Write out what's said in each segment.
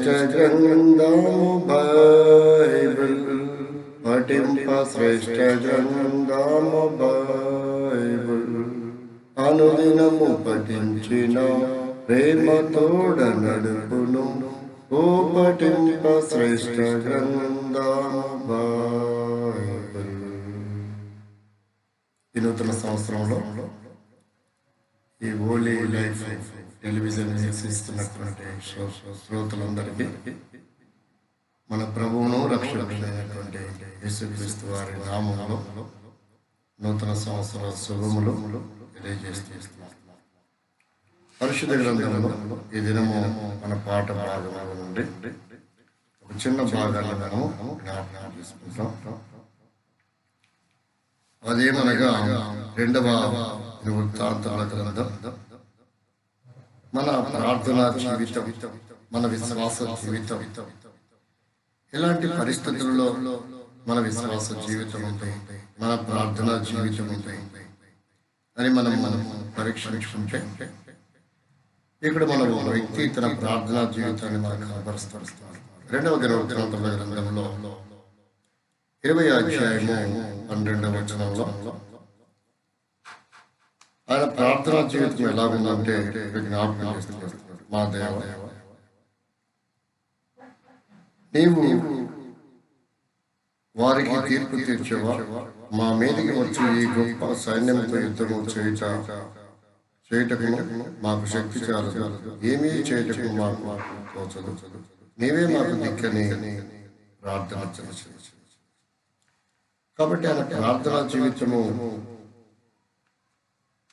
శ్రేష్ఠ గ్రంథము బైబిల్ పఠింప శ్రేష్ఠ గ్రంథము బైబిల్ అనుదినము పఠించిన ప్రేమతోడ నడుపును ఓ పఠింప శ్రేష్ఠ గ్రంథము బైబిల్. ఈ నూతన సంవత్సరంలో ఈ హోలీ లైఫ్ టెలివిజన్ వీక్షిస్తున్నటువంటి శ్రోతలందరికీ మన ప్రభువును రక్షకుడైనటువంటి యేసుక్రీస్తు వారి నామములో నూతన సంవత్సర శుభములు తెలియజేస్తున్నాం. పరిశుద్ధ గ్రంథంలో ఈ దినము మన పాట భాగంలో నుండి ఒక చిన్న భాగాన్ని మనము జ్ఞాపకం చేసుకుంటాం. అదేమనగా 2వ వృత్తాంతాల గ్రంథం మన ప్రార్థనా జీవితం, మన విశ్వాస జీవితం, ఎలాంటి పరిస్థితుల్లో మన విశ్వాస జీవితం ఉంటాయి, మన ప్రార్థనా జీవితం ఉంటాయి అని మనం పరీక్షించుకుంటే ఇక్కడ మనం ఒక వ్యక్తి తన ప్రార్థనా జీవితాన్ని మనకు కనబరుస్తున్నారు. 2వ దినవృత్తాంతాల గ్రంథంలో 20వ అధ్యాయము 12వ వచనంలో ఆయన ప్రార్థనా జీవితం ఎలాగుందంటే జ్ఞాపకం చేస్తున్నారు. మా దేవ, నీవు వారికి తీర్పు తీర్చేవా, మా మీదకి వచ్చి ఈ గొప్ప సైన్యంతో యుద్ధము చేయుటకు మాకు శక్తి చాలదు, ఏమీ చేయటకు మాకు తోచదు, నీవే మాకు దిక్కని ప్రార్థన చేసి. కాబట్టి ఆయన ప్రార్థనా జీవితము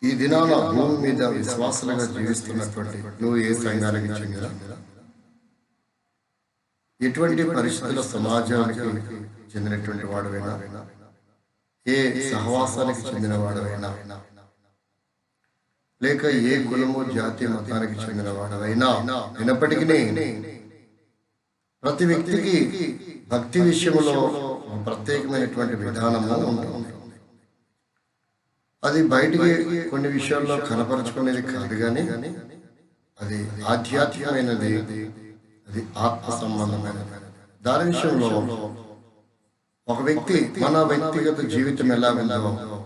ఈ దినాన భూమి మీద విశ్వాసాలుగా జీవిస్తున్నటువంటి నువ్వు ఏ సంఘానికి చెందిన, ఎటువంటి పరిస్థితుల సమాజానికి చెందినటువంటి వాడవైనా, ఏ సహవాసానికి చెందిన వాడవైనా, లేక ఏ కులము జాతి మతానికి చెందిన వాడవైనా అయినప్పటికీ ప్రతి వ్యక్తికి భక్తి విషయంలో ప్రత్యేకమైనటువంటి విధానము ఉంటుంది. అది బయటికి కొన్ని విషయాల్లో కనపరుచుకునేది కాదు, కానీ అది ఆధ్యాత్మికమైనది, అది ఆత్మ సంబంధమైనది. దాని విషయంలో ఒక వ్యక్తి మన వ్యక్తిగత జీవితం ఎలా ఉందో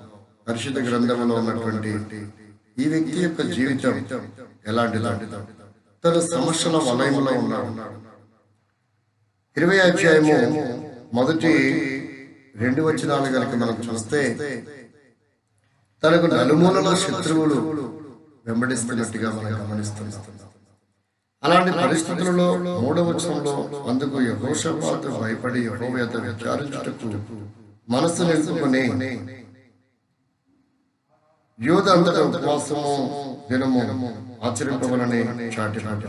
పరిశుద్ధ గ్రంథంలో ఉన్నటువంటి ఈ వ్యక్తి యొక్క జీవితం ఎలాంటిదో తన సమస్యల వలయంలో ఉన్నాడు. 20వ అధ్యాయము మొదటి 2 వచనాలు కనుక మనం చూస్తే తనకు నలుమూలలో శత్రువులు వెంబడిస్తున్నట్టుగా మనం గమనిస్తున్నాం. అలాంటి పరిస్థితులలో 3వ వచనంలో అందుకు యెహోషాపాతు భయపడి యెహోవా యొద్ద విచారించుటకు మనస్సు నిలుపుకొని యూదా అంతటా ఉపవాసము దినము ఆచరింపవలని చాటినాడు.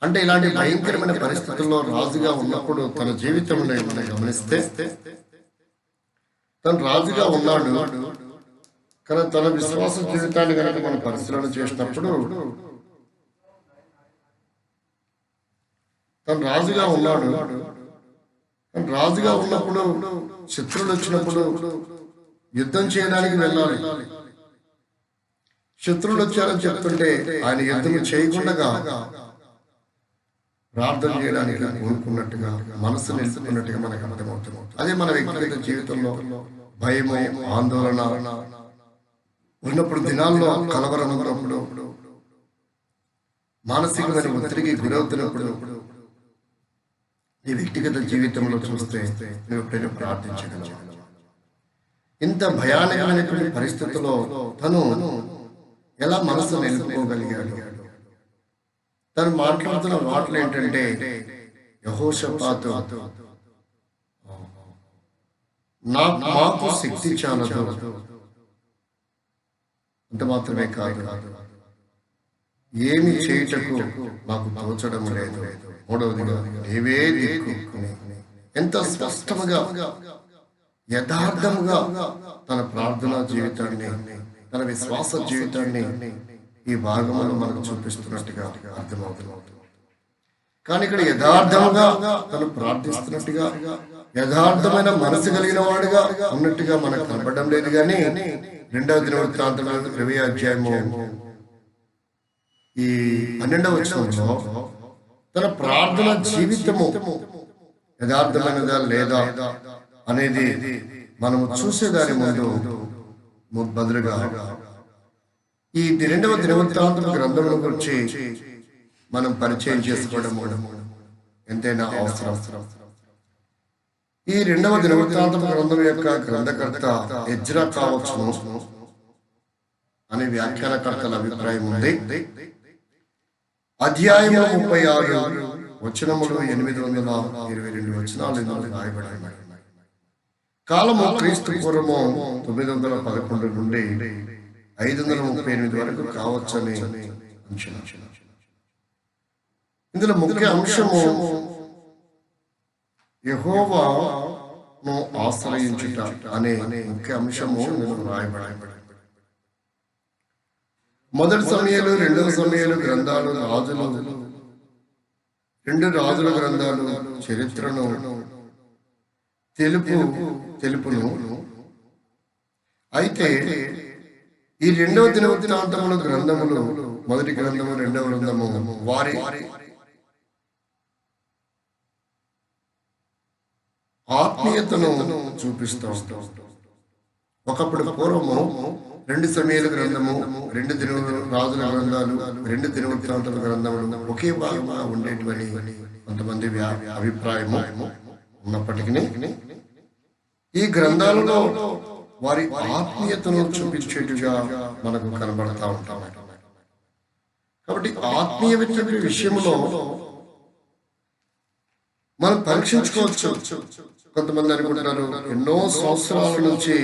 అంటే ఇలాంటి భయంకరమైన పరిస్థితుల్లో రాజుగా ఉన్నప్పుడు తన జీవితంలో మనం గమనిస్తే తను రాజుగా ఉన్నాడు, కానీ తన విశ్వాస జీవితాన్ని కనుక మనం పరిశీలన చేసినప్పుడు తను రాజుగా ఉన్నాడు. తను రాజుగా ఉన్నప్పుడు శత్రువులు వచ్చినప్పుడు యుద్ధం చేయడానికి వెళ్ళాలి. శత్రువులు వచ్చారని చెప్తుంటే ఆయన యుద్ధం చేయకుండా ప్రార్థన చేయడానికి కోరుకున్నట్టుగా, మనసు నిలుపుకున్నట్టుగా మనకు అర్థమవుతుంది. అదే మన వ్యక్తిగత జీవితంలో భయము, ఆందోళన ఉన్నప్పుడు, దినాల్లో కలవరం ఉన్నప్పుడు, మానసికమైన ఒత్తిడికి గురవుతున్నప్పుడు ఈ వ్యక్తిగత జీవితంలో చూస్తే నువ్వు ఎప్పుడైనా ప్రార్థించగలవు. ఇంత భయానకమైనటువంటి పరిస్థితుల్లో తను ఎలా మనసు నిలుపుకోగలిగాడు? తను మాట్లాడుతున్న మాటలు ఏంటంటే యెహోషాపాతు మాకు శక్తి చాలదు, అంత మాత్రమే కాదు, ఏమి చేయుటకు మాకు తోచడం లేదు. 3వదిగా నీవే దిక్కు. ఎంత స్పష్టముగా యథార్థముగా తన ప్రార్థనా జీవితాన్ని, తన విశ్వాస జీవితాన్ని ఈ భాగంలో మనకు చూపిస్తున్నట్టుగా అర్థమవుతుంది. కానీ ఇక్కడ యథార్థముగా తను ప్రార్థిస్తున్నట్టుగా, యథార్థమైన మనసు కలిగిన వాడుగా ఉన్నట్టుగా మనకు కనపడడం లేదు. కానీ 2వ దినవృత్తాంతంలో 20వ అధ్యాయము ఈ 12వ వచనంలో తన ప్రార్థన జీవితము యథార్థమైనదా లేదా అనేది మనము చూసేదాని ముందు బదులుగా ఈ 2వ దినవృత్తాంతం గ్రంథముల గురించి మనం పరిచయం చేసుకోవడం ఎంతైనా అవసరం. ఈ 2వ దినవృత్తాంతం గ్రంథం యొక్క గ్రంథకర్త ఎజ్రా కావచ్చును అనే వ్యాఖ్యానకర్తల అభిప్రాయం ఉంది. అధ్యాయము 36 వచనములు 822 వచనాలు రాయబడ్డాయి. కాలము క్రీస్తు పూర్వము 911 నుండి 538 వరకు కావచ్చని అంచనా. ఇందులో ముఖ్య అంశము యెహోవాను ఆశ్రయించుట అనే ముఖ్య అంశము రాయబడింది. మొదటి సమయాలు 2వ సమయాలు గ్రంథాలు రెండు రాజుల గ్రంథాలు చరిత్రను తెలుపును. అయితే ఈ 2వ దినవృత్తాంతముల గ్రంథములు మొదటి గ్రంథము 2వ గ్రంథము వారి ఆత్మీయతను చూపిస్తూ ఒకప్పుడు పూర్వము 2 సమయాల గ్రంథము 2 రాజుల గ్రంథాలు 2 దినవృత్తాంతముల గ్రంథములు ఒకే భాగంగా ఉండేటివని కొంతమంది అభిప్రాయము ఉన్నప్పటికీ ఈ గ్రంథాలలో వారి ఆత్మీయతను చూపించేట్టుగా మనకు కనబడతా ఉంటాం. కాబట్టి ఆత్మీయ విషయంలో మనం పరీక్షించుకోవచ్చు. కొంతమంది అనుకుంటారు, ఎన్నో సంవత్సరాల నుంచి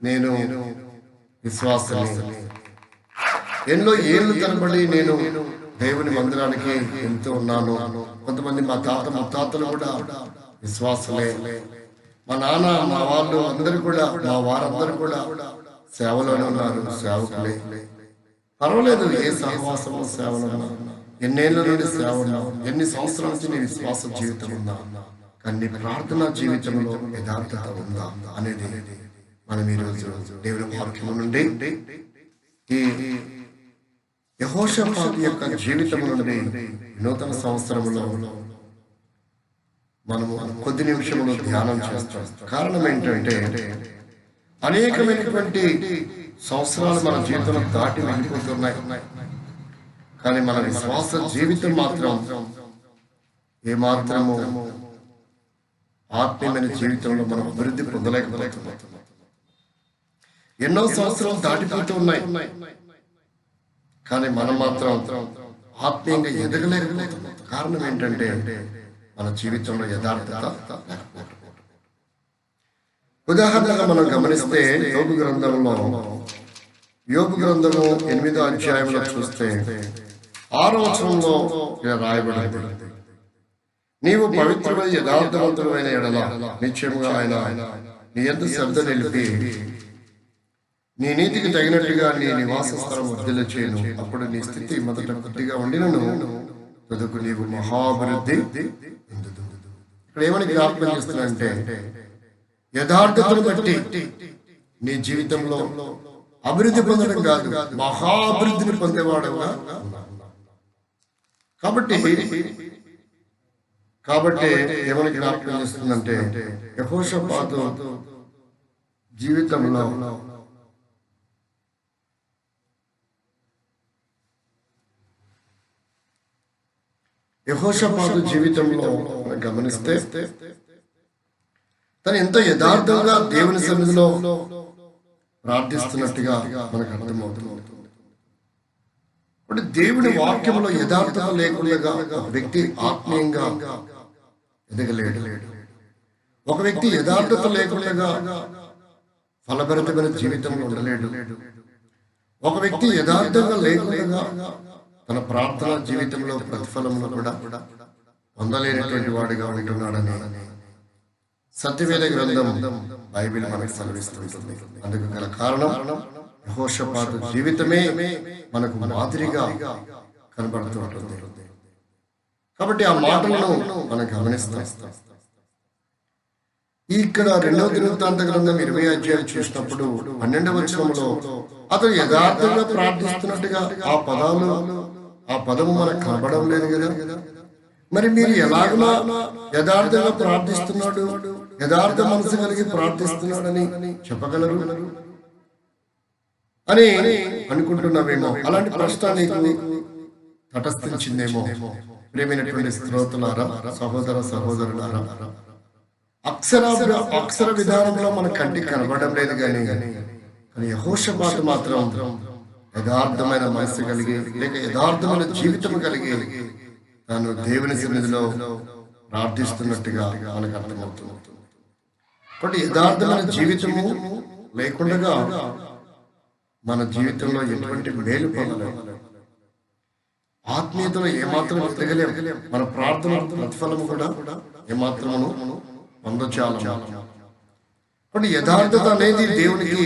నేను విశ్వాసాన్ని, ఎన్నో ఏళ్ళు తరబడి నేను దేవుని మందిరానికి వెళ్తూ ఉన్నాను. కొంతమంది మా తాత ముత్తాతలు కూడా విశ్వాసలే, మా నాన్న మా వాళ్ళు అందరూ కూడా, మా వారందరూ కూడా సేవలోనే ఉన్నారు, సేవకులే. పర్వాలేదు, ఏ సహవాసము సేవలు ఎన్నేళ్ళ నుండి సేవ ఉన్నావు, ఎన్ని సంవత్సరాల నుంచి నీ విశ్వాస జీవితం ఉందా, కానీ ప్రార్థనా జీవితంలో యథార్థత ఉందా అనేది మనం ఈరోజు దేవుని వాక్యము నుండి ఈ యెహోషాపాతు యొక్క జీవితం నుండి నూతన సంవత్సరంలో మనము కొద్ది నిమిషంలో ధ్యానం చేస్తాం. కారణం ఏంటంటే అనేకమైనటువంటి సంవత్సరాలు మన జీవితంలో దాటి వెళ్ళిపోతున్నాయి, కానీ మన విశ్వాస జీవితం మాత్రం ఏమాత్రము ఆత్మీయమైన జీవితంలో మనం అభివృద్ధి పొందలేకపోతున్నాం. ఎన్నో సంవత్సరాలు దాటిపోతూ ఉన్నాయి, కానీ మనం మాత్రం ఆత్మీయంగా ఎదగలేకపోతున్నాం. కారణం ఏంటంటే మన జీవితంలో యథార్థత లేకపోవడం. ఉదాహరణగా మనం గమనిస్తే యోబు గ్రంథంలో యోబు గ్రంథము 8వ అధ్యాయంలో చూస్తే 6వ వచనంలో ఇలా రాయబడింది, నీవు పవిత్రుడై యథార్థవంతుడైన ఎడల నిశ్చయముగా ఆయన నీ యందు శ్రద్ధ నిలిపి నీ నీతికి తగినట్టుగా నీ నివాస స్థలం వర్ధిల్ల చేయను. అప్పుడు నీ స్థితి మొదట కొద్దిగా ఉండినను తదుకు నీవు మహాభివృద్ధి. ఇక్కడ ఏమని జ్ఞాపకం చేస్తున్నానంటే యథార్థతను బట్టి నీ జీవితంలో అభివృద్ధి పొందడం కాదు, మహాభివృద్ధిని పొందేవాడుగా. కాబట్టి ఏమని జ్ఞాపకం చేస్తుందంటే యెహోషాపాతు జీవితంలో గమనిస్తే తను ఎంతో యథార్థంగా దేవుని సన్నిధిలో ప్రార్థిస్తున్నట్టుగా మనకు అర్థమవుతుంది. దేవుని వాక్యంలో యథార్థత లేకుండా ఒక వ్యక్తి ఆత్మీయంగా ఎదగలేడు. ఒక వ్యక్తి యథార్థత లేకుండా ఫలభరితమైన జీవితంలో ఉండలేడు. ఒక వ్యక్తి యథార్థంగా లేకుండా తన ప్రార్థన జీవితంలో ప్రతిఫలమును కూడా పొందలేనటువంటి వాడిగా ఉంటున్నాడని సత్యవేద గ్రంథం బైబిల్ మనకు సెలవిస్తుంటుంది. అందుకు గల కారణం యెహోషాపాతు జీవితమే మనకు మాదిరిగా కనబడుతూ ఉంటుంది. కాబట్టి ఆ మాటలను మనం గమనిస్తాం. ఇక్కడ 2వ దినవృత్తాంత గ్రంథం 20వ అధ్యాయం చూసినప్పుడు 12వ వచనంలో అతను యథార్థంగా ప్రార్థిస్తున్నట్టుగా ఆ పదాలు ఆ పదము మనకు కనబడడం లేదు కదా. మరి మీరు ఎలాగలా యథార్థంగా ప్రార్థిస్తున్నాడు, యథార్థ మనసు కలిగి ప్రార్థిస్తున్నాడని చెప్పగలరు అని అనుకుంటున్నావేమో. అలాంటి ప్రశ్న నీకు తటస్థించిందేమో. ప్రేమైనటువంటి శ్రోతలారా, సహోదర సహోదరులారా, అక్షర విధానంలో మన కంటికి కనబడడం లేదు కానీ యెహోషాపాతు మాత్రం యథార్థమైన మనసు కలిగి, లేక యథార్థమైన జీవితం కలిగి తాను దేవుని సన్నిధిలో ప్రార్థిస్తున్నట్టుగా మనకు అర్థమవుతుంది. కాబట్టి యథార్థమైన జీవితము లేకుండా మన జీవితంలో ఎటువంటి మేలు పొందలేము, ఆత్మీయతలో ఏమాత్రం ఎదగలేము, మన ప్రార్థన ప్రతిఫలము కూడా ఏమాత్రమును పొందచాలము. కాబట్టి యథార్థత అనేది దేవునికి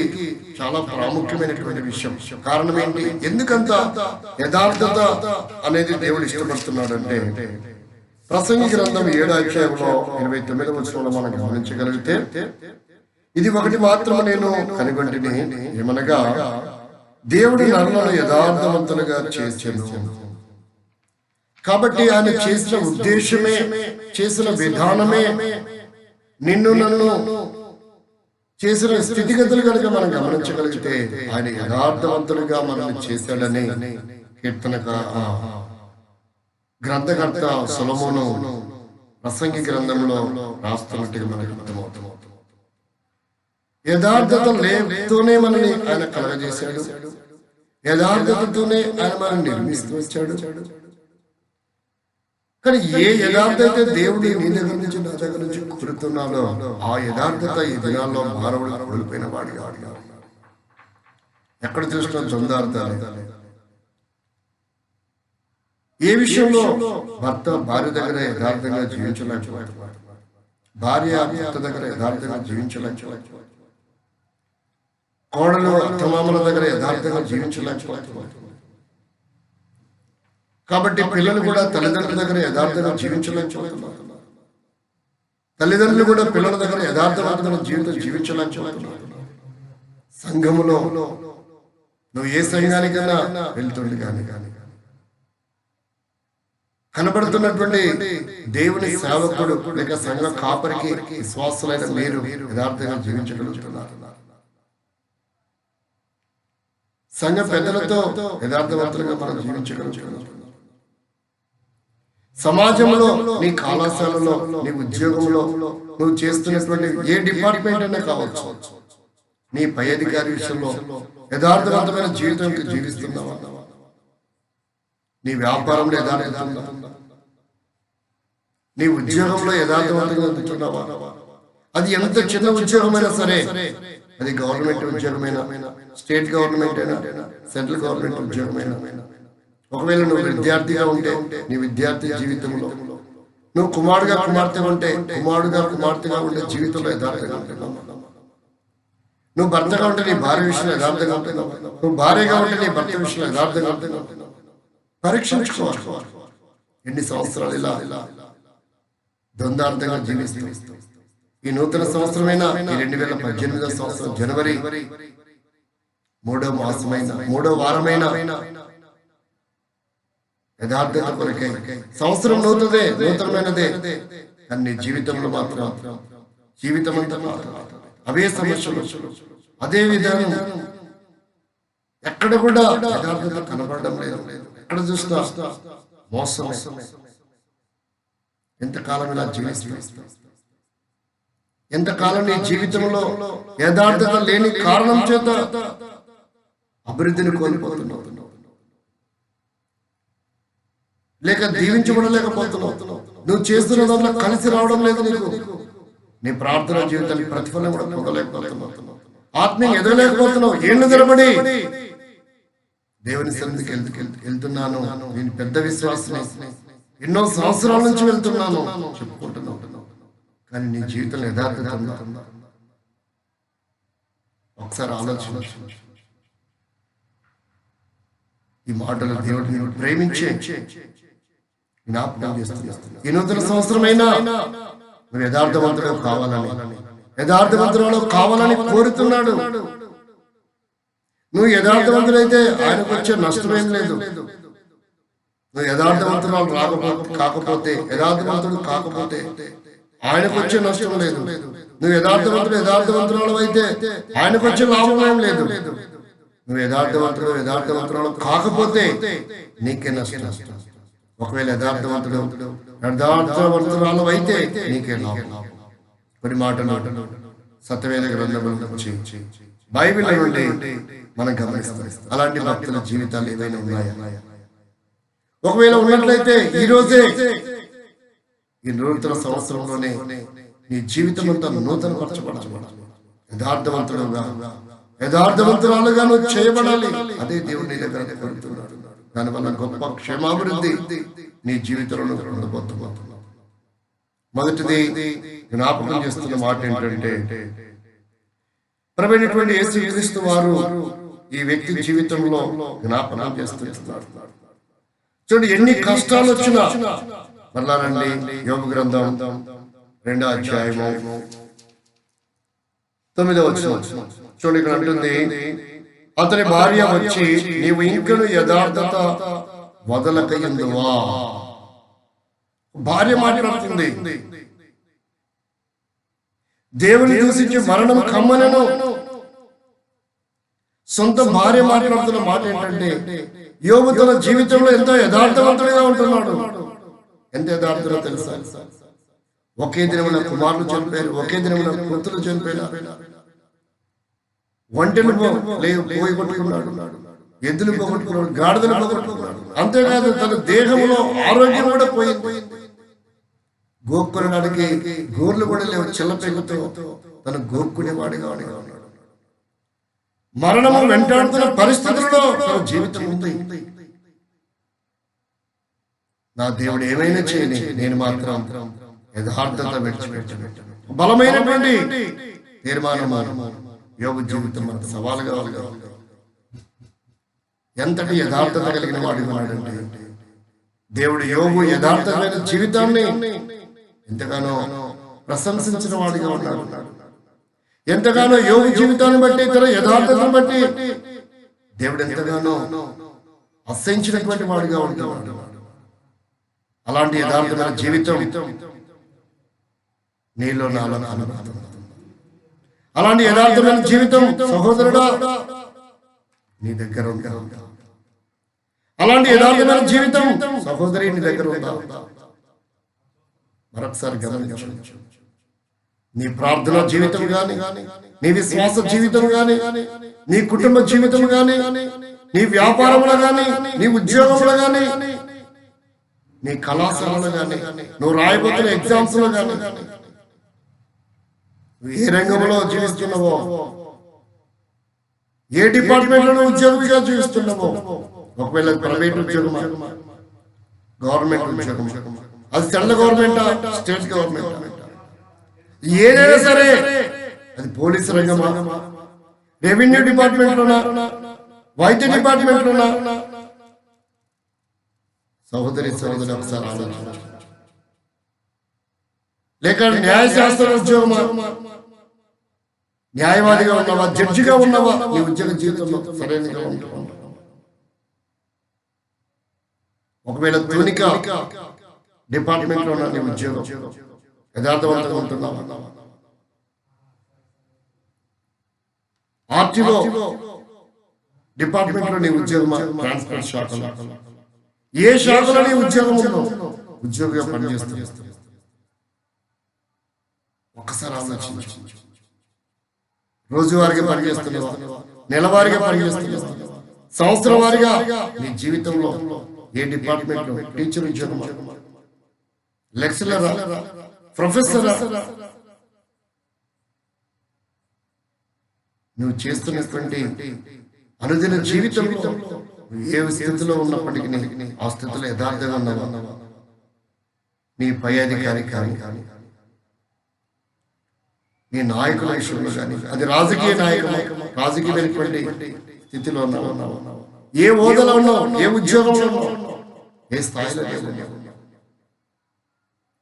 చాలా ప్రాముఖ్యమైనటువంటి విషయం. కారణం ఏంటి? ఎందుకంత యథార్థత అనేది దేవుడు ఇష్టపడుతున్నాడు అంటే, ప్రసంగి గ్రంథం 7వ అధ్యాయంలో 29వ వచనంలో మనం గమనించగలిగితే, ఇది ఒకటి మాత్రం నేను కనుగొంటిని, ఏమనగా దేవుడు నరులను యథార్థవంతులుగా చేసెను. కాబట్టి ఆయన చేసిన ఉద్దేశమే, చేసిన విధానమే, నిన్ను నన్ను చేసిన స్థితిగతులు కనుక మనం గమనించగలిగితే ఆయన యథార్థవంతులుగా మనల్ని చేశాడని గ్రంథకర్త సొలొమోను ప్రసంగి గ్రంథంలో రాస్తున్నట్టుగా మనకు అర్థమవుతుంది. యథార్థత లేతోనే మనల్ని ఆయన కలగజేశాడు, యథార్థతతోనే ఆయన మనల్ని నిర్మిస్తూ వచ్చాడు. కానీ ఏ యథార్థత దేవుడు నీ దగ్గర నుంచి నా దగ్గర నుంచి కోరుతున్నాడో ఆ యథార్థత ఈ దినాల్లో మానవుడు కోల్పోయిన వాడిగా అడిగారు. ఎక్కడ చూసినా ద్వంద్వార్థాలే. ఏ విషయంలో భర్త భార్య దగ్గర యథార్థంగా జీవించలేకపోతున్నాడు, భార్య భర్త దగ్గర యథార్థంగా జీవించలేకపోతున్నాడు, కోడలు అత్తమామల దగ్గర యథార్థంగా జీవించలేకపోతున్నాడు. కాబట్టి పిల్లలు కూడా తల్లిదండ్రుల దగ్గర యథార్థంగా జీవించలేకపోతున్నారు, తల్లిదండ్రులు కూడా పిల్లల దగ్గర యథార్థవంతమైన జీవితం జీవించలేకపోతున్నారు. సంఘములో నువ్వు ఏ సంఘానికైనా వెళ్తుండే కానీ కనబడుతున్నటువంటి దేవుని సేవకుడు లేక సంఘ కాపరికి విశ్వాసులైన మీరు యథార్థంగా జీవించగలుగుతున్నారు. సంఘ పెద్దలతో యథార్థవంతులుగా మనం జీవించగలుగుతున్నాం. సమాజంలో, నీ కళాశాలలో, నీ ఉద్యోగంలో, నువ్వు చేస్తున్నటువంటి ఏ డిపార్ట్మెంట్ అయినా కావచ్చు, నీ పై అధికారి విషయంలో యథార్థవంతమైన జీవితం జీవిస్తున్నావా? నీ వ్యాపారంలో యథార్థంగా, నీ ఉద్యోగంలో యథార్థవంతంగా ఉంటున్నావా? అది ఎంత చిన్న ఉద్యోగమైనా సరే, అది గవర్నమెంట్ ఉద్యోగమైనా, స్టేట్ గవర్నమెంట్ అయినా, సెంట్రల్ గవర్నమెంట్ ఉద్యోగమైనా, ఒకవేళ నువ్వు విద్యార్థిగా ఉంటే నీ విద్యార్థి జీవితంలో, నువ్వు కుమారుడుగా కుమార్తె ఉంటే కుమారుడుగా కుమార్తెగా ఉండే జీవితంలో యథార్థంగా ఉంటున్నావు. నువ్వు భర్తగా ఉంటే నీ భార్య విషయంలో యథార్థంగా ఉంటున్నావు, నువ్వు భార్యగా ఉంటే నీ భర్త విషయంలో యథార్థంగా ఉంటున్నావు. పరీక్షించుకోవాలి. ఎన్ని సంవత్సరాలు ఇలా ద్వంద్వార్థంగా జీవిస్తూ ఈ నూతన సంవత్సరమైన ఈ 2018వ సంవత్సరం జనవరి 3వ మాసమైన 3వ వారమైన యథార్థత కొరకై సంవత్సరం నూతనమైనదే, కానీ జీవితంలో మాత్రం జీవితం అంతా అవే సమస్యలు, అదే విధానం, ఎక్కడ కూడా యథార్థత కనబడడం లేదు. ఎక్కడ చూస్తా మోసం. ఎంతకాలం ఇలా జీవిస్తాం? ఎంతకాలం నీ జీవితంలో యథార్థత లేని కారణం చేత అభివృద్ధిని కోల్పోతున్నావు, లేక దీవించబడలేకపోతున్నావు. నువ్వు చేస్తున్న దాంట్లో కలిసి రావడం లేదు నీకు. నీ ప్రార్థన జీవితానికి ప్రతిఫలం కూడా పొందలేకపోతున్నావు, ఆత్మీయంగా ఎదగలేకపోతున్నావు. ఏళ్ళు నిలబడి దేవుని సన్నిధికి వెళ్తున్నాను, నేను పెద్ద విశ్వాసం, ఎన్నో సంవత్సరాల నుంచి వెళ్తున్నాను చెప్పుకుంటున్నావు, కానీ నీ జీవితంలో యథార్థత ఉందా? ఒకసారి ఆలోచించు. ఈ మాటలు దేవుడిని ప్రేమించే జ్ఞాపకం చేస్తున్నా. ఈ నూతన సంవత్సరమైనా నువ్వు యథార్థవంతుడు కావాలని కోరుతున్నాడు. నువ్వు యథార్థవంతుడైతే ఆయనకు వచ్చే నష్టమేం లేదు. నువ్వు యథార్థవంతురాలు కాకపోతే, యథార్థవంతుడు కాకపోతే ఆయనకు వచ్చే నష్టం లేదు. నువ్వు యథార్థవంతురాలు అయితే ఆయనకు వచ్చే లాభం ఏం లేదు. నువ్వు యథార్థవంతురాలు కాకపోతే నీకే నష్టం. ఒకవేళ యథార్థవంతురాలు అయితే నీకే లాభం. కొన్ని మాటలు సత్యవేద గ్రంథం నుంచి, బైబిల్ నుండి మనం గమనిస్తాం. అలాంటి భక్తుల జీవితాలు ఏవైనా ఉన్నాయా? ఒకవేళ ఉన్నట్లయితే ఈ నూతన సంవత్సరంలోనే నీ జీవితం అంతా నూతన పరచబడాలి. యథార్థవంతురాలుగా నువ్వు చేయబడాలి. అదే దేవుడు నీ దగ్గర కోరుతున్నాడు. దానివల్ల గొప్ప క్షేమాభివృద్ధి నీ జీవితంలో ఉండబోతున్నావు. మొదటిది జ్ఞాపకం చేస్తున్న మాట ఏంటంటే, ప్రభువైనటువంటి యేసుక్రీస్తు వారు ఈ వ్యక్తి జీవితంలో జ్ఞాపకం చేస్తున్నారు. చూడండి, ఎన్ని కష్టాలు వచ్చినా మరలా రండి. యోబు గ్రంథం 2వ అధ్యాయము 9వ వచనం చూడండి. ఇక్కడ అంటుంది, అతని భార్య వచ్చి, నీవు ఇంకను యథార్థత వదలకయుందువా. భార్య మాట్లాడుతుంది, దేవుని దూషించి మరణం కమ్మనను. సొంత భార్య మాట్లాడుతున్న మాట ఏంటంటే, యోబు తన జీవితంలో ఎంతో యథార్థవంతుడిగా ఉంటున్నాడు. ఎంత యథార్థలో తెలుసా? ఒకే దినమున కుమారులు చనిపోయారు, ఒకే దినమున పుత్రులు చనిపోయారు. ఒంటెను పోయి కొట్టుకున్నాడు, ఎద్దులు పోగొట్టుకున్నాడు, గాడిదలు పోగొట్టుకున్నాడు. అంతేకాదు తన దేహంలో ఆరోగ్యం కూడా పోయింది. గోక్కునడానికి గోర్లు కూడా లేవు. చిల్లపెగుతో తను గోక్కునేవాడిగా ఉన్నాడు. మరణము వెంటాడుతున్న పరిస్థితుల్లో తన జీవితం ఉంది. నా దేవుడు ఏమైనా చేయని, నేను మాత్రం యథార్థత విడిచిపెట్టను. బలమైనటువంటి తీర్మానం యోబు జీవితం మనకు సవాలుగా ఎంతటి యథార్థత కలిగిన వాడు ఉన్నాడంటే, దేవుడు యోబు యథార్థమైన జీవితాన్ని ఎంతగానో ప్రశంసించిన వాడిగా ఉన్నాడు. ఎంతగానో యోబు జీవితాన్ని బట్టి, తన యథార్థతను బట్టి దేవుడు ఎంతగానో అసహించినటువంటి వాడిగా ఉంటాడు. అలాంటి యథార్థమైన జీవితం నీలో నాలో కనబడుతుంది. అలాంటి యథార్థమైన జీవితం సహోదరుడా నీ దగ్గర ఉందా? అలాంటి యథార్థమైన జీవితం సహోదరి నీ దగ్గర ఉందా? మరొకసారి గమనించు. నీ ప్రార్థన జీవితం గాని, నీ విశ్వాస జీవితం గాని, నీ కుటుంబ జీవితం గాని, నీ వ్యాపారంలో గాని, నీ ఉద్యోగంలో గాని, నీ కళాశాలలో గాని, నువ్వు రాయబోతున్న ఎగ్జామ్స్ లో గాని, ఏ రంగంలో జీవిస్తున్నావో, ఏ డిపార్ట్మెంట్ లో ఉద్యోగిగా జీవిస్తున్నావో, ఒకవేళ ప్రైవేట్ ఉద్యోగం, గవర్నమెంట్ ఉద్యోగం, అది సెంట్రల్ గవర్నమెంట్, స్టేట్ గవర్నమెంట్, ఏదైనా సరే, అది పోలీసు రంగమా, రెవెన్యూ డిపార్ట్మెంట్ లోనా, వైద్య డిపార్ట్మెంట్ లోనా, సహోదరి ఒకసారి ఆలోచించు. లేక న్యాయశాస్త్ర ఉద్యోగమా, న్యాయవాదిగా ఉన్నావా, జడ్జిగా ఉన్నావా, నీ ఉద్యోగ జీవితంలో సరైనగా ఉంటావా? ఒకవేళ తునిక డిపార్ట్మెంట్ లో ఉన్న నీ ఉద్యోగం యథార్థవంతంగా ఉంటున్నావా? ఆర్టీఓ డిపార్ట్మెంట్ లో నీ ఉద్యోగమా, ట్రాన్స్పోర్ట్ శాఖలో, ఏ శాఖలో నీ ఉద్యోగం ఉద్యోగిగా పనిచేస్తుంది? ఒక్కసారి ఆలోచించు. రోజువారీగా పనిచేస్తున్నావా, నెలవారీగా పనిచేస్తున్నావా, సంవత్సరం వారీగా నీ జీవితంలో ఏ డిపార్ట్మెంట్ లో, టీచర్ ఉద్యోగం, లెక్చరరా, ప్రొఫెసరా, నువ్వు చేస్తున్నటువంటి అనుదిన జీవితంలో ఏ స్థితిలో ఉన్నప్పటికీ ఆ స్థితిలో యథార్థంగా ఉన్నావా? నీ పై అధికారి కానీ, నీ నాయకుల విషయంలో కానీ, అది రాజకీయ నాయకులు, రాజకీయమైనటువంటి స్థితిలో ఉన్నావా? ఏ హోదాలో ఉన్నావు, ఏ ఉద్యోగంలో ఉన్నావు, ఏ స్థాయిలో ఉన్నావు?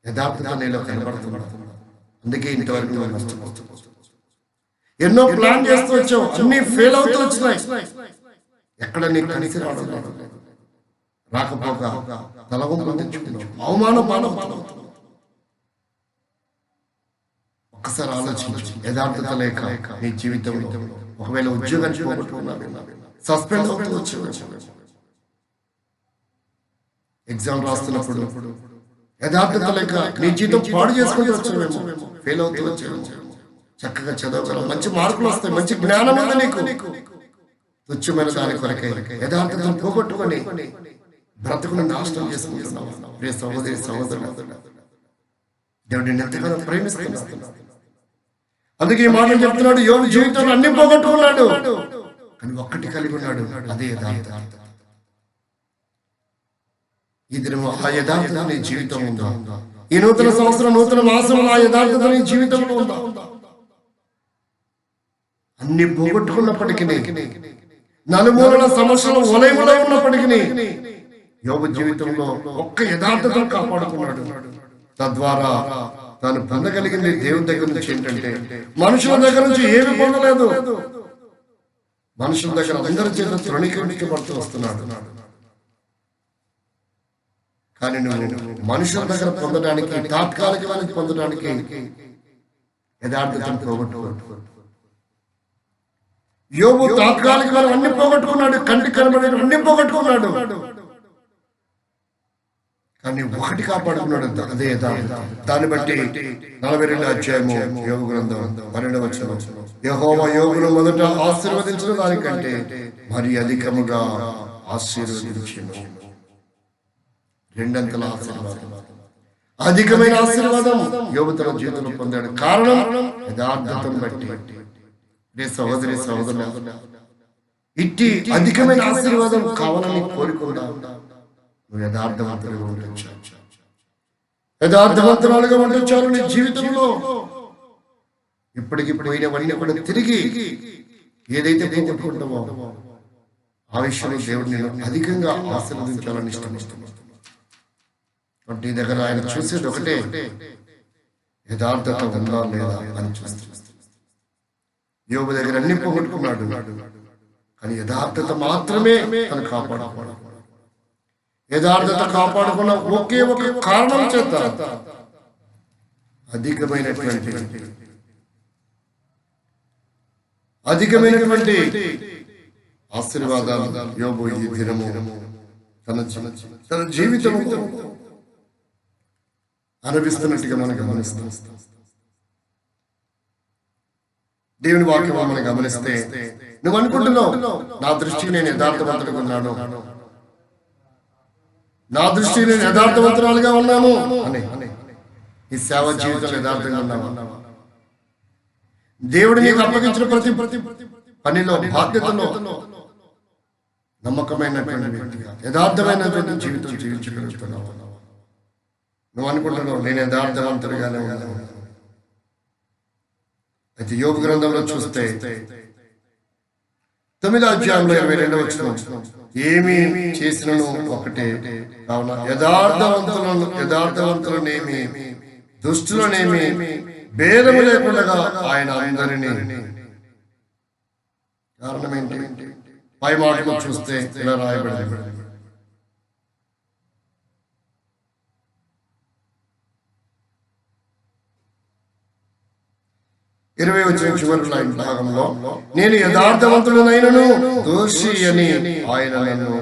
యథార్థత నీలో కనబడుతున్నాడు. అందుకే ఇంతవరకు నువ్వు నష్టపోతున్నావు. ఎన్నో ప్లాన్ చేస్తూ వచ్చావు, అన్ని ఫెయిల్ అవుతూ వచ్చినాయి. ఎక్కడ నీకు కలిసి రాకపోక తలవంపులు తెచ్చుకున్నావు, అవమానం. ఒక్కసారి ఆలోచించు. యథార్థత లేక నీ జీవితంలో ఒకవేళ ఉద్యోగాన్ని పోగొట్టుకున్నావు, సస్పెండ్ అవుతూ వచ్చేవాడు, ఎగ్జామ్ రాస్తున్నప్పుడు యథార్థత లేక నీ జీవితం పాడు చేసుకుంటూ వచ్చేవేమో, ఫెయిల్ అవుతూ వచ్చేవేమో. చక్కగా చదవగలవు, మంచి మార్కులు వస్తాయి, మంచి జ్ఞానం ఉంది నీకు. తుచ్చమైన దాని కొరకై యథార్థతను పోగొట్టుకొని బ్రతుకును నాశనం చేసుకుంటున్నావు. సహోదరుడు, దేవుడిని ఎంతగానో ప్రేమిస్తున్నాడు. అందుకే ఈ మాటలు చెప్తున్నాడు. యోబు జీవితంలో అన్ని పోగొట్టుకున్నాడు, కానీ ఒక్కటి కలిగి ఉన్నాడు, అదే యథార్థత. ఈ దినము ఆ యథార్థత నీ జీవితం ఉందా? ఈ నూతన సంవత్సరం, నూతన మాసం ఆ యథార్థత నీ జీవితంలో ఉందా? అన్ని పోగొట్టుకున్నప్పటికీ, నలుమూలల సమస్యలు వలయములై ఉన్నప్పటికీ యోబు జీవితంలో ఒక్క యథార్థతను కాపాడుకున్నాడు. తద్వారా తాను పొందగలిగింది దేవుని దగ్గర నుంచి ఏంటంటే, మనుషుల దగ్గర నుంచి ఏమి పొందలేదు. మనుషుల దగ్గర అందరి చేత తృణీకరించబడుతూ వస్తున్నాడు. కానీ నువ్వు మనుషుల దగ్గర పొందడానికి, తాత్కాలికమైన పొందడానికి యథార్థతను పోగొట్టుకోవద్దు. యోబు తాత్కాలికమైన అన్ని పోగొట్టుకున్నాడు, కంటికి కనబడే అన్ని పోగొట్టుకున్నాడు, కానీ ఒకటి కాపాడుకున్నాడు, అదే యథార్థత. దాన్ని బట్టి 42వ అధ్యాయము యోబు గ్రంథం 12వ వచనం, యెహోవా యోబును మొదట ఆశీర్వదించిన దానికంటే మరి అధికముగా ఆశీర్వదించెను. రెండంతల ఆశీర్వాదం, అధికమైన ఆశీర్వాదం యోబు తన జీవితంలో పొందాడు. కారణం యథార్థతను బట్టి. సహోదరి సహోదరులు, ఇట్టి అధికమైన ఆశీర్వాదం కావాలని కోరుకుండా నువ్వు యథార్థవంతులుగా ఉండొచ్చు, యథార్థవంతురాలుగా ఉండొచ్చారు. నీ జీవితంలో ఇప్పటికి పోయినవన్నీ కూడా తిరిగి ఏదైతే పోగొట్టుకుంటామో ఆ విషయంలో దేవుడిని అధికంగా ఆశీర్వదించాలని ఇష్టపడుతున్నాడు. నీ దగ్గర ఆయన చూసేది ఒకటే, యథార్థత ఉందా లేదా అని చూస్తున్నాడు. యోబు దగ్గర అన్ని పోగొట్టుకున్నాడు, కానీ యథార్థత మాత్రమే తను కాపాడుకున్నాడు. యథార్థత కాపాడుకున్న ఒకే ఒక కారణం చేత అధికమైనటువంటి ఆశీర్వాదాలు యోబు ఈ దినము తన జీవితము అనుభవిస్తున్నట్టుగా మనం గమనిస్తాం. దేవుని వాక్యం మనం గమనిస్తే, నువ్వు అనుకుంటున్నావు నా దృష్టికి నేను యథార్థవంతుడిగా ఉన్నాను, నా దృష్టికి నేను యథార్థవంతురాలుగా ఉన్నాను అని. ఈ సేవ జీవితంలో యథార్థంగా ఉన్నావా? దేవుడు నీకు అప్పగించిన ప్రతి పనిలో, బాధ్యతలో నమ్మకమైనటువంటి వ్యక్తిగా, యథార్థమైనటువంటి జీవితం జీవించగలుగుతున్నావు. నువ్వు అనుకుంటున్నావు నేను యథార్థవంతుడిగానే ఉన్నాను. అయితే యోబు గ్రంథంలో చూస్తే 9వ అధ్యాయంలో 22వ వచనం, ఏమి చేసినను ఒకటే, కావున యథార్థవంతులనేమి దుష్టులనేమి భేదము లేకుండా ఆయన అందరినీ. కారణం ఏంటి? పై మాటలు చూస్తే ఇలా రాయబడింది, 20వ వచనం చివరి లైన్ భాగంలో, నేను యథార్థవంతుడనైనను దోషి అని ఆయన నన్ను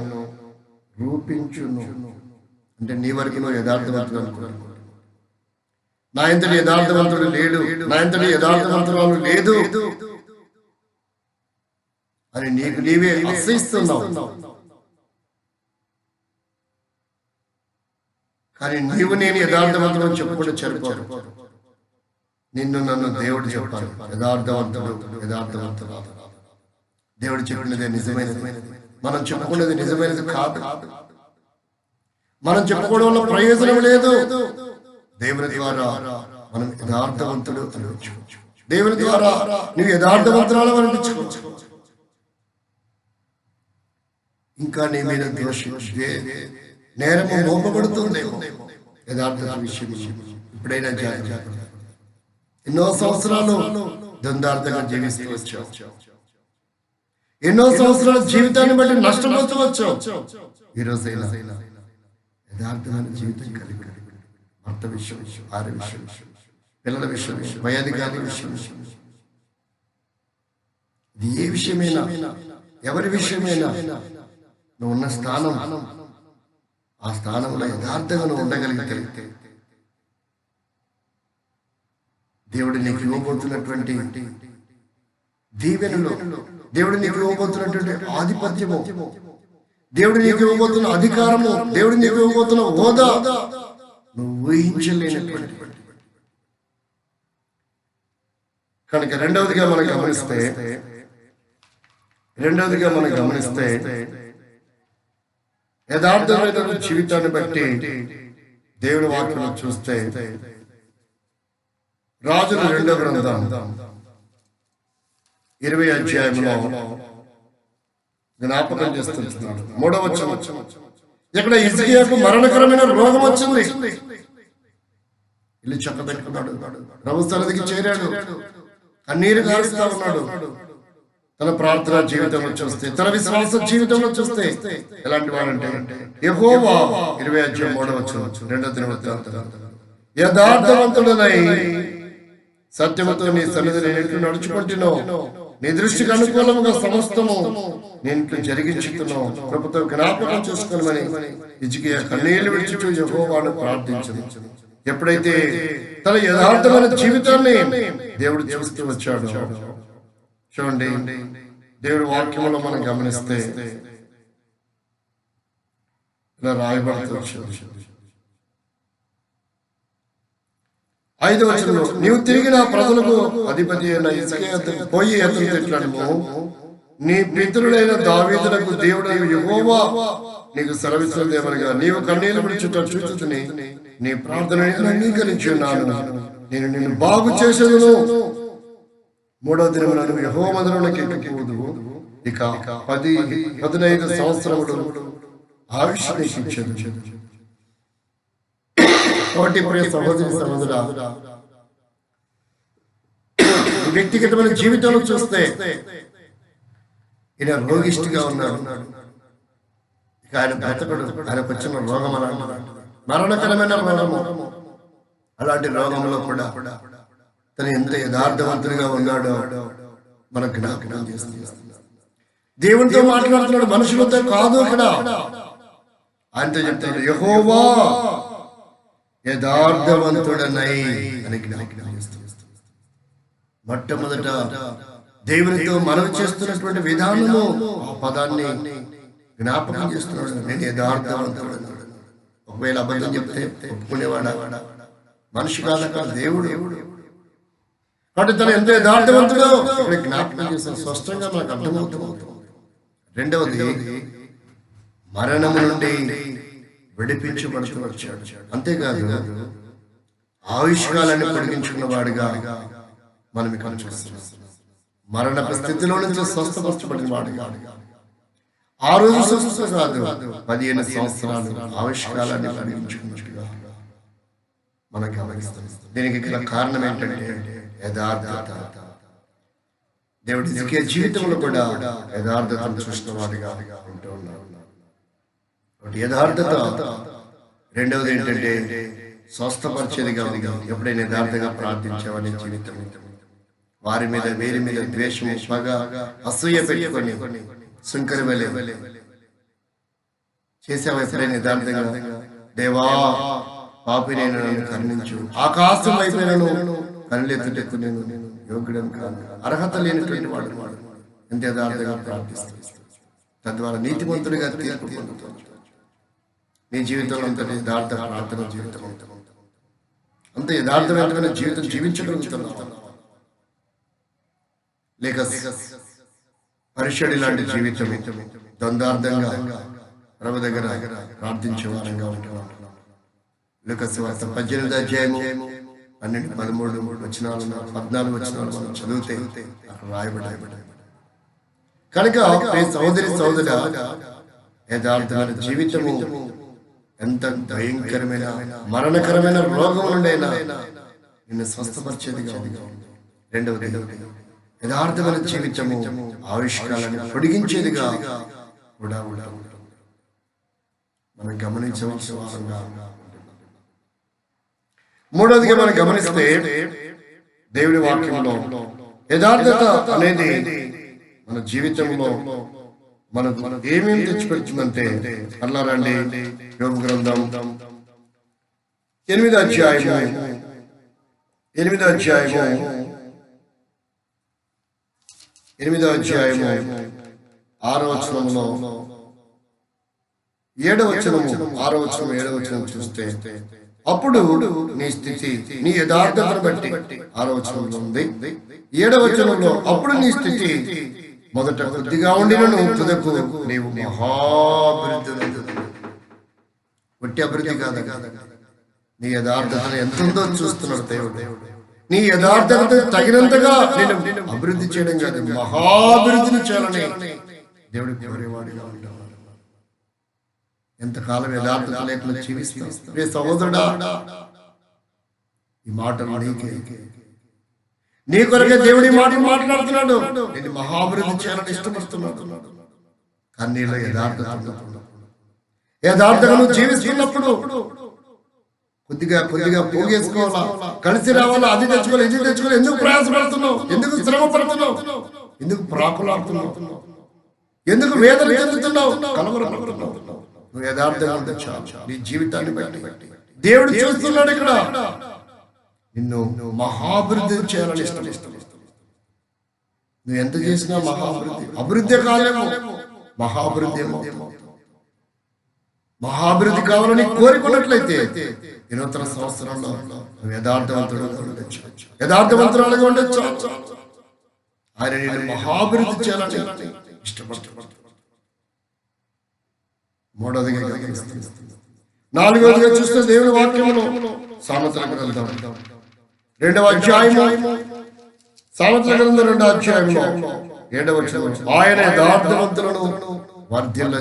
రూపించును. అంటే నీ వరకు నువ్వు యథార్థవంతుడు అనుకున్నాను, నా ఇంతటి యథార్థవంతుడు లేడు, నా ఇంతటి యథార్థవంతురాలు లేదు అని నీకు నీవే అసహిస్తున్నావు. కానీ నీవు నేను యథార్థవంతుడు అని చెప్పుకుంటే సరిపోదు. నిన్ను నన్ను దేవుడు చెప్పాలి, యథార్థవంతుడు. దేవుడు చెప్పినదే నిజమైనది, మనం చెప్పుకునేది నిజమైనది కాదు. మనం చెప్పుకోవడం వల్ల ప్రయోజనం లేదు. దేవుని ద్వారా మనం యథార్థవంతుడు అనిపించుకోవచ్చు, దేవుని ద్వారా నువ్వు యథార్థవంతురాలు అనిపించుకోవచ్చు. ఇంకా నీ మీద నేరము మోపబడుతుందేమో యథార్థత విషయం. ఇప్పుడైనా జాగ్రత్త. ఎన్నో సంవత్సరాలు ద్వందార్థంగా జీవిస్తూ వచ్చావు, ఎన్నో సంవత్సరాల జీవితాన్ని బట్టి నష్టపోవచ్చు. ఈరోజు యథార్థమైన జీవితం కలిగి భర్త విషయం, భార్య విషయం, పిల్లల విషయం, వైదికాల విషయం, ఇది ఏ విషయమైనా, ఎవరి విషయమైనా నువ్వు ఉన్న స్థానం, ఆ స్థానంలో యథార్థంగా నువ్వు ఉండగలిగితే దేవుడు నీకు ఇవ్వబోతున్నటువంటి దీవెనలు, దేవుడు నీకు ఇవ్వబోతున్నటువంటి ఆధిపత్యము, దేవుడు నీకు ఇవ్వబోతున్న అధికారము, దేవుడు నీకు ఇవ్వబోతున్న హోదా నువ్వు ఊహించలేనటువంటి. కనుక రెండవదిగా మనం గమనిస్తే యథార్థమైన జీవితాన్ని బట్టి దేవుని వాక్యం చూస్తే రాజుల 2వ గ్రంథం 20వ అధ్యాయంలో జ్ఞాపకం చేస్తున్నాడు. 3వ వచనం, ఇక్కడ హిజ్కియాకు మరణకరమైన రోగం వచ్చింది. ఇల్లు చక్కబెట్టుకున్నాడు, ప్రభు సన్నిధికి చేరాడు, కన్నీరు కారుస్తా ఉన్నాడు. తన ప్రార్థన జీవితంలో చూస్తే, తన విశ్వాస జీవితంలో చూస్తే ఎలాంటి వాడంటే యెహోవా 20వ అధ్యాయం 3వ వచనం, 2వ దినవృత్తాంతం, యథార్థవంతుడనై సత్యముతో నీ సన్నిధిని నేను నడుచుకుంటున్నావు, నీ దృష్టికి అనుకూలముగా సమస్తము నేను జరిగించుతున్నావు, ప్రభుత్వం జ్ఞాపకం చేసుకోమని హిజ్కియా కన్నీళ్లు విడిచిచూ యెహోవాను ప్రార్థించను. ఎప్పుడైతే తన యథార్థమైన జీవితాన్ని దేవుడు చూస్తూ వచ్చాడు, చూడండి దేవుడి వాక్యంలో మనం గమనిస్తే ఇలా రాయబడుతూ వచ్చింది. 5వ వచనంలో, నీవు తిరిగి నా ప్రజలకు అధిపతి అయిన హిజ్కియాతో పోయి అతనితో ఇట్లనుము, నీ పితరుడైన దావీదునకు దేవుడైన యెహోవా నీకు సెలవిస్తున్నదేమనగా, నీవు కన్నీళ్లు విడిచుట చూచుచుని నీ ప్రార్థనను అంగీకరించున్నాను, నేను నిన్ను బాగు చేసేదను. 3వ దినమున నువ్వు యెహోవా మందిరంలోకి ఎక్కిపోదు, ఇక 15 సంవత్సరములు ఆయుష్ నీకు ఇచ్చేది. కాబట్టి ప్రియ సహోదరి సహోదరా, వ్యక్తిగతమైన జీవితంలో చూస్తే ఈయన రోగిష్టిగా ఉన్నాడు. ఇక ఆయన బ్రతకుడు, ఆయనకు వచ్చిన రోగం మరణకరమైన రోగము. అలాంటి రోగంలో కూడా తను ఎంత యథార్థవంతుడిగా ఉన్నాడో మనకు జ్ఞాపకం చేస్తుంది. దేవునితో మాట్లాడుతున్నాడు, మనుషులతో కాదు. ఇక్కడ ఆయనతో చెప్తాడు, యెహోవా యథార్థవంతుడనై అని జ్ఞాపకం చేస్తుంది. మొట్టమొదట దేవునితో మనవి చేస్తున్నటువంటి విధానము, ఆ పదాన్ని జ్ఞాపకం చేస్తున్నాడు. నేను యథార్థవంతుడు. ఒకవేళ అబద్ధం చెప్తే ఒప్పుకునేవాడా? మనిషి కాదక దేవుడు. కాబట్టి తను ఎంత యథార్థవంతుడో ఇక్కడ జ్ఞాపకం చేసిన స్పష్టంగా మనకు అర్థమవుతుంది. రెండవది, మరణము నుండి విడిపించబడుతూ వచ్చాడు. అంతేకాదు ఆయుష్కాలాన్ని పొడిగించుకున్న వాడిగా మనం ఇక్కడ చూస్తున్నాం. మరణ స్థితిలో నుంచి స్వస్థపరచబడిన వాడిగా, ఆ రోజు స్వస్థ కాదు, 15 సంవత్సరాలు ఆయుష్కాలాన్ని పొడిగించుకున్నట్టుగా మనం గమనిస్తాం. దీనికి గల కారణం ఏంటంటే యథార్థత. దేవుడి హిజ్కియా జీవితంలో కూడా యథార్థతను చూసిన వాడిగా ఉంటూ ఉన్నాడు. యథార్థత. రెండవది ఏంటంటే స్వస్థపరిచేదిగా ఉంది. ఎప్పుడైనా యథార్థంగా ప్రార్థించేవాడి జీవితం, వారి మీద వేరి మీద ద్వేషము, పగ, అసూయ పెట్టుకొని సుంకరి వెళ్ళే చేసావా? ఎప్పుడైనా యథార్థంగా, దేవా పాపిని నన్ను కరుణించు, ఆకాశం వైపునను కనులెత్తుటకు నేను యోగ్యుడను కాను, అర్హత లేనటువంటి వాడు ఎంత యథార్థంగా ప్రార్థిస్తాడు. తద్వారా నీతిమంతుడిగా తీర్పు పొందుతాడు. నీ జీవితంలో అంత యథార్థ ప్రార్థన జీవితం, అంత యథార్థమైన జీవితం జీవించగలుగుతున్నావు. లేక పరిషడి లాంటి జీవితం ద్వంద్వార్థంగా ప్రభు దగ్గర ప్రార్థించే వారంగా ఉంటున్నాం. లూకాసు వార్త 18వ అధ్యాయము 12, 13 వచనాలు, 14 వచనాలు మనం చదివితే అక్కడ రాయబడ్డాయి. కనుక సహోదరి సహోదర, యథార్థమైన జీవితము ఎంత భయంకరమైన మరణకరమైన రోగం నుండైనా నిన్ను స్వస్థపరిచేదిగా ఉంది. రెండవది, యథార్థమైన జీవితము ఆవిష్కారాన్ని పొడిగించేదిగా కూడా ఉంటుంది. మనం గమనించవలసిన వారంగా. మూడవదిగా మనం గమనిస్తే దేవుడి వాక్యంలో యథార్థత అనేది మన జీవితంలో మనకు ఏమేమి తెచ్చిపెడుతుందంటే, అలా రండి యోబు గ్రంథం 8వ అధ్యాయము 6వ వచనంలో 7వ వచనం చూస్తే, అప్పుడు నీ స్థితి నీ యథార్థతను బట్టి 6వ వచనంలో ఉంది. 7వ వచనంలో అప్పుడు నీ స్థితి మొదట కొద్దిగా ఉండినను తుదకు నీవు మహాభివృద్ధి. ఒట్టి అభివృద్ధి కాదు, నీ యథార్థతను ఎంతుందో చూస్తున్నాడు దేవుడు. నీ యథార్థత తగినంతగా నేను అభివృద్ధి చేయడం కాదు, మహాభివృద్ధిని చేయాలని దేవుడు కోరేవాడిగా ఉంటాడు. ఎంతకాలం యథార్థత లేకుండా జీవిస్తావు సహోదరుడా? ఈ మాటలు నీకే, నీ కొరకే దేవుడి మాటలు మాట్లాడుతున్నాడు. నేను మహాభివృద్ధి చేయాలని ఇష్టపడుతున్నాడు. కానీ నీలో యథార్థంగా నువ్వు జీవిస్తున్నప్పుడు కొద్దిగా పోగేసుకోవాలా, కలిసి రావాలా, అది తెచ్చుకోవాలి, ఇది తెచ్చుకోవాలి. ఎందుకు ప్రయాసపడుతున్నావు? ఎందుకు శ్రమ పడుతున్నావు? ఎందుకు ప్రాకులాడుతున్నావు? ఎందుకు వేదన చెందుతున్నావు? కలవరపడుతున్నావు? నువ్వు యథార్థంగా ఉంటే చాలు. నీ జీవితాన్ని బట్టి దేవుడు చూస్తున్నాడు. ఇక్కడ నిన్ను మహాభివృద్ధి చేయాలని ఇష్టం. నువ్వు ఎంత చేసినా అభివృద్ధి కాలేమో, మహాభివృద్ధి కావాలని కోరుకున్నట్లయితే ఈ నూతన సంవత్సరంలో నువ్వు యథార్థవంతురాలుగా ఉండొచ్చు. ఆయన నేను మహాభివృద్ధి చేయాలని ఇష్టపడుతున్నాడు. మూడవదిగా నాలుగవదిగా చూస్తే దేవుని వాక్యములో సామెతల గ్రంథం 2వ అధ్యాయము 2వ అధ్యాయంలో 7వ వచనం, ఆయన యథార్థవంతులను వర్ధిల్ల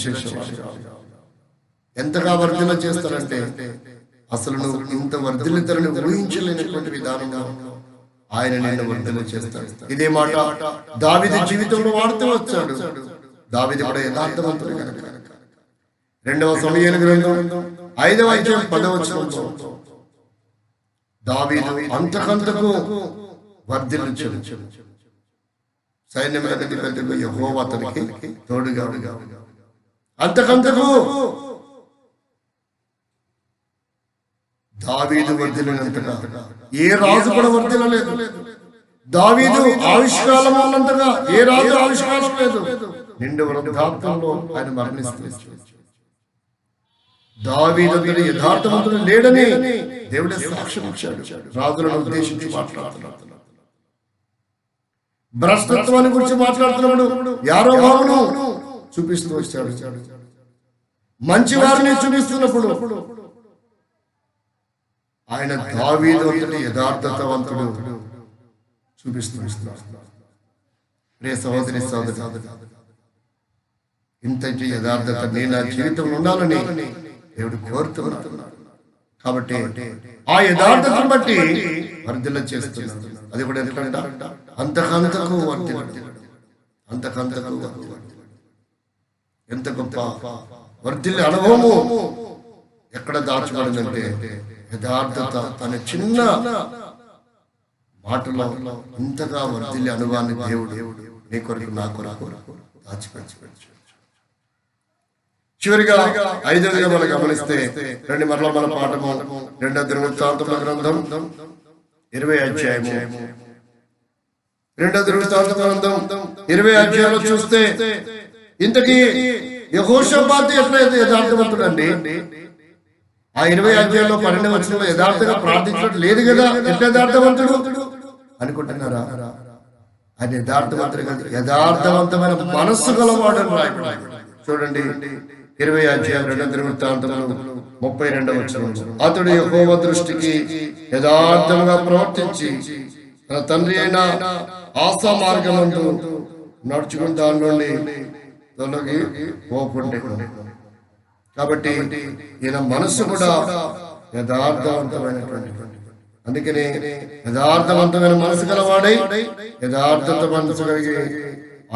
చేసి ఎంతగా వర్ధిల్ల చేస్తారంటే అసలు నువ్వు ఇంత వర్ధిల్లుతారని ఊహించలేనటువంటి విధానంగా ఆయన నిన్ను వర్ధిల్ల చేస్తాడు. ఇదే మాట దావీదు జీవితంలో వాడుతూ వచ్చాడు. దావీదు కూడా యథార్థవంతుడు కనుక 2వ సమూయేలు గ్రంథం 5వ అధ్యాయం 10వ వచనంలో దావీదు అంతకంతకు వర్ధిల్లుచాడు. సైన్యములకు యెహోవా అతనికి తోడుగా అంతకంతకు దావీదు వర్ధిల్లినంతగా ఏ రాజు కూడా వర్ధిల్లలేదు. దావీదు ఆవిష్కారం ఉన్నంతగా ఏ రాజు ఆవిష్కారం లేదు. నిండు వృద్ధాప్యంలో ఆయన మరణిస్తున్నాడు. దావీదు యథార్థవంతుడు లేడని దేవుడే సాక్ష్యం ఇచ్చాడు. రాజులను ఉద్దేశించి మాట్లాడుతున్నాడు. భ్రష్టత్వాన్ని గురించి మాట్లాడుతున్నాడు. యారోబామును చూపిస్తూ వచ్చాడు. మంచి వారిని చూపిస్తున్నప్పుడు ఆయన దావీదు యథార్థవంతుడు చూపిస్తున్నాడు. సహోదరి ఇంతటి యథార్థత నేను నా జీవితంలో ఉండాలని దేవుడు కోరుతున్నాడు. కాబట్టి ఆ యథార్థతను బట్టి వర్ధిల్ల చేస్తున్నాడు. అది కూడా ఎందుకంటే అంతకంతకు ఎంత గొప్ప వర్ధిల్లే అనుభవము ఎక్కడ దాచబడిందంటే యథార్థత తన చిన్న మాటలో ఇంతగా వర్ధిల్లే అనుభవాన్ని దేవుడు నీ కొరకు నా కొరకు దాచిపెట్టి. చివరిగా 5వదిగా మనం గమనిస్తే రండి మరలా మన పాఠము 2వ దినవృత్తాంతముల గ్రంథం 20వ అధ్యాయము 2వ దినవృత్తాంతముల గ్రంథం 20వ అధ్యాయంలో చూస్తే ఇంతకీ యెహోషాపాతు ఎట్లయితే యథార్థవంతుడు అండి. ఆ 20వ అధ్యాయంలో 12వ వచనంలో యథార్థంగా ప్రార్థించడం లేదు కదా, ఎట్లా యథార్థవంతుడు అనుకుంటున్నారా? ఆయన యథార్థవంతుడు కాదు, యథార్థవంతమైన మనస్సు గలవాడు రాయబడింది. చూడండి 20వ అధ్యాయం 2వ దినవృత్తాంతములు 32వ వచనం, అతడు యెహోవా దృష్టికి యథార్థంగా ప్రవర్తించి తన తండ్రి అయిన ఆసా మార్గమందు నడుచుకుని దాని నుండి తొలగి పోకుండే. కాబట్టి ఈయన మనస్సు కూడా యథార్థవంతమైనటువంటి అందుకనే యథార్థవంతమైన మనసు గలవాడై యథార్థత మనసు కలిగి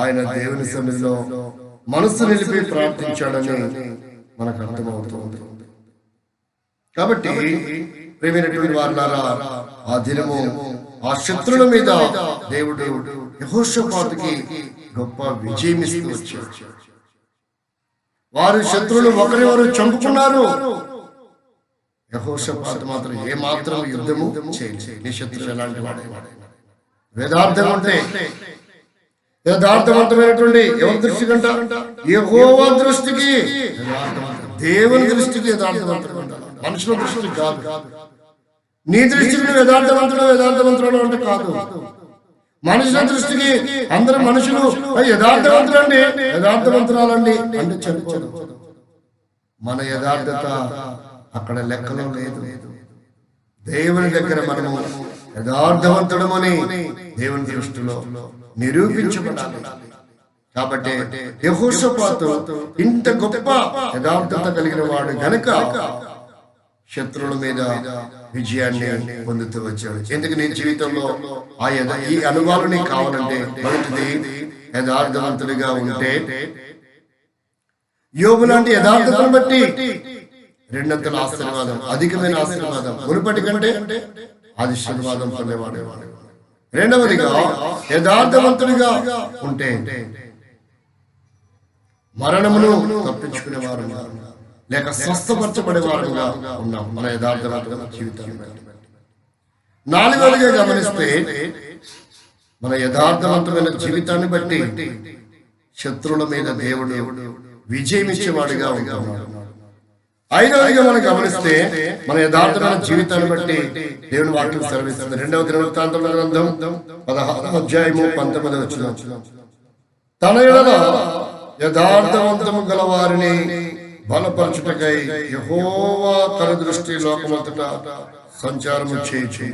ఆయన దేవుని సన్నిధిలో మనసు నిలిపి ప్రార్థించాడని మనకు అర్థమవుతుంది. కాబట్టి ప్రియమైనటువంటి వారులారా, ఆ దినము ఆ శత్రుల మీద దేవుడు యెహోషాపాతుకి గొప్ప విజయం ఇస్తూ వచ్చాడు. వారు శత్రువులు ఒకరివరు చంపుకున్నారు. యెహోషాపాతు మాత్రం ఏ మాత్రం యుద్ధము చేయలేదు. నీ శత్రువు ఎలాంటి వాడే? వేదార్థం అంటే యథార్థవంతమైనటువంటి ఎవరి దృష్టి కంట? యెహోవా దృష్టికి, దేవుని దృష్టికి యథార్థవంతుడు అంటారు, మనుషుల దృష్టికి కాదు. నీ దృష్టికి యథార్థవంతుడు అంటే కాదు. మనుషుల దృష్టికి అందరూ మనుషులు యథార్థవంతులండి, యథార్థవంతురాలండి అంటే చనిపోదు. మన యథార్థత అక్కడ లెక్కలో లేదు. దేవుని దగ్గర మనము యథార్థవంతుడమని దేవుని దృష్టిలో నిరూపించబడాలి. కాబట్టి యెహోషాపాతు ఇంత గొప్ప యథార్థత కలిగిన వాడు గనుక శత్రువుల మీద విజయాన్ని పొందుతూ వచ్చాడు. ఎందుకు నీ జీవితంలో ఈ అనుభవాలు నీకు కావాలంటే మొదటిది యథార్థవంతుడిగా ఉంటే, యోబు లాంటి యథార్థతను బట్టి రెండంతల ఆశీర్వాదం, అధికమైన ఆశీర్వాదం, మునుపటి కంటే ఆశీర్వాదం పొందేవాడు. రెండవదిగా యథార్థవంతుడిగా ఉంటే మరణమును తప్పించుకునేవారు లేక స్వస్థపరచబడేవారుగా ఉన్నాం మన యథార్థవంతుల జీవితాన్ని. నాలుగవదిగా గమనిస్తే మన యథార్థవంతమైన జీవితాన్ని బట్టి శత్రువుల మీద దేవుడు విజయం ఇచ్చేవాడిగా ఉంటాడు. ఐదవదిగా మనం గమనిస్తే మన యథార్థమైన జీవితాన్ని బట్టి దేవుని వాక్యం సెలవిస్తుంది. 2వ దినవృత్తాంతముల గ్రంథం 16వ అధ్యాయము 19వ వచనం, తన యెడల యథార్థవంతము గల వారిని బలపరచుటకై యెహోవా తన దృష్టి లోకమంతటా సంచారము చేయుచు.